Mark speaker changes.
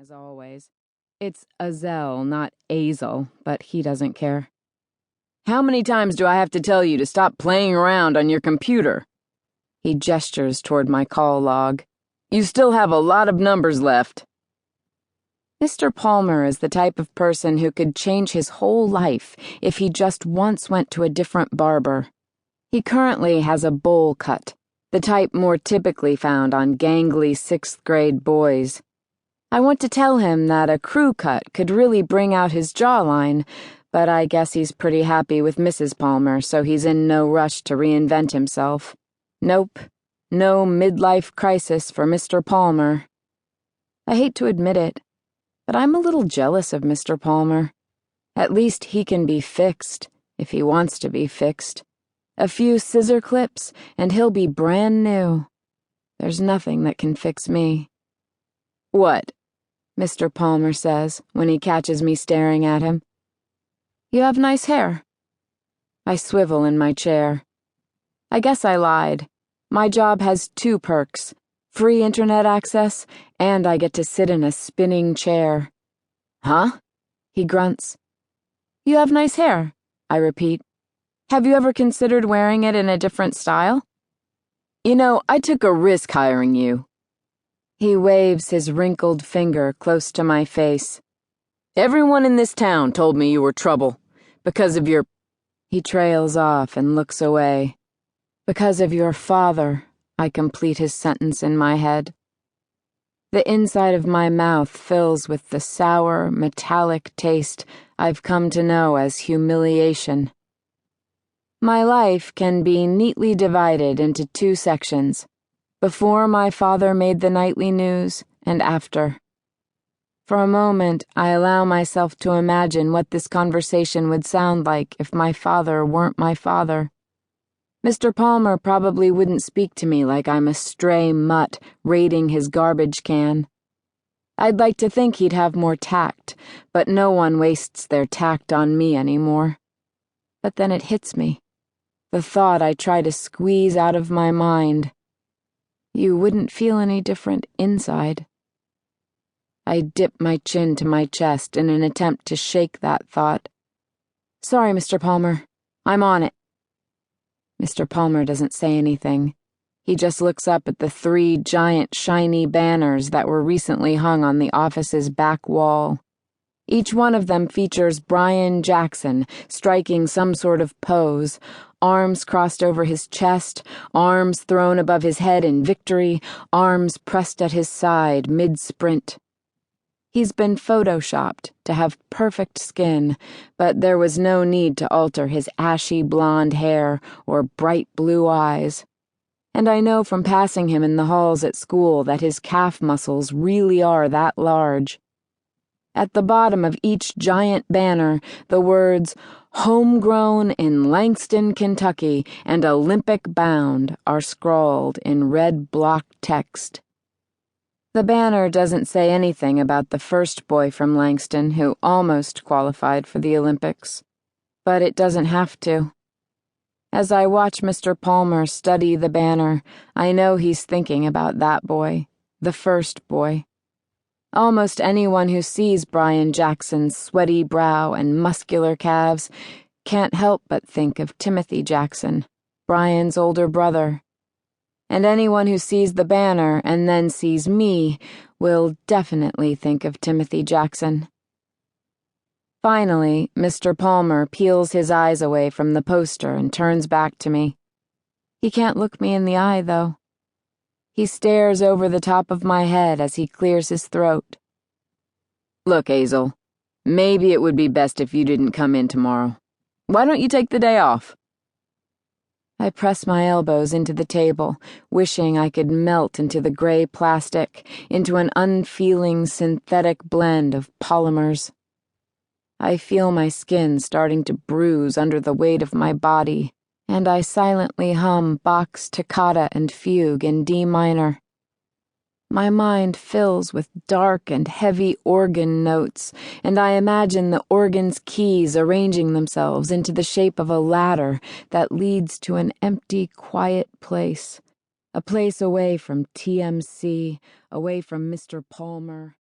Speaker 1: as always. It's Aysel, not Aysel, but he doesn't care. "How many times do I have to tell you to stop playing around on your computer?" He gestures toward my call log. "You still have a lot of numbers left." Mr. Palmer is the type of person who could change his whole life if he just once went to a different barber. He currently has a bowl cut, the type more typically found on gangly sixth-grade boys. I want to tell him that a crew cut could really bring out his jawline, but I guess he's pretty happy with Mrs. Palmer, so he's in no rush to reinvent himself. Nope, no midlife crisis for Mr. Palmer. I hate to admit it, but I'm a little jealous of Mr. Palmer. At least he can be fixed, if he wants to be fixed. A few scissor clips, and he'll be brand new. There's nothing that can fix me. "What?" Mr. Palmer says when he catches me staring at him. "You have nice hair." I swivel in my chair. I guess I lied. My job has two perks: free internet access, and I get to sit in a spinning chair. "Huh?" he grunts. "You have nice hair," I repeat. "Have you ever considered wearing it in a different style?" "You know, I took a risk hiring you." He waves his wrinkled finger close to my face. "Everyone in this town told me you were trouble. Because of your—" He trails off and looks away. "Because of your father," I complete his sentence in my head. The inside of my mouth fills with the sour, metallic taste I've come to know as humiliation. My life can be neatly divided into two sections: before my father made the nightly news and after. For a moment, I allow myself to imagine what this conversation would sound like if my father weren't my father. Mr. Palmer probably wouldn't speak to me like I'm a stray mutt raiding his garbage can. I'd like to think he'd have more tact, but no one wastes their tact on me anymore. But then it hits me. The thought I try to squeeze out of my mind. You wouldn't feel any different inside. I dip my chin to my chest in an attempt to shake that thought. "Sorry, Mr. Palmer. I'm on it." Mr. Palmer doesn't say anything. He just looks up at the 3 giant shiny banners that were recently hung on the office's back wall. Each one of them features Brian Jackson striking some sort of pose, arms crossed over his chest, arms thrown above his head in victory, arms pressed at his side mid-sprint. He's been photoshopped to have perfect skin, but there was no need to alter his ashy blonde hair or bright blue eyes. And I know from passing him in the halls at school that his calf muscles really are that large. At the bottom of each giant banner, the words "Homegrown in Langston, Kentucky" and "Olympic Bound" are scrawled in red block text. The banner doesn't say anything about the first boy from Langston who almost qualified for the Olympics. But it doesn't have to. As I watch Mr. Palmer study the banner, I know he's thinking about that boy, the first boy. Almost anyone who sees Brian Jackson's sweaty brow and muscular calves can't help but think of Timothy Jackson, Brian's older brother. And anyone who sees the banner and then sees me will definitely think of Timothy Jackson. Finally, Mr. Palmer peels his eyes away from the poster and turns back to me. He can't look me in the eye, though. He stares over the top of my head as he clears his throat. "Look, Aysel, maybe it would be best if you didn't come in tomorrow. Why don't you take the day off?" I press my elbows into the table, wishing I could melt into the gray plastic, into an unfeeling synthetic blend of polymers. I feel my skin starting to bruise under the weight of my body, and I silently hum Bach's Toccata and Fugue in D minor. My mind fills with dark and heavy organ notes, and I imagine the organ's keys arranging themselves into the shape of a ladder that leads to an empty, quiet place, a place away from TMC, away from Mr. Palmer.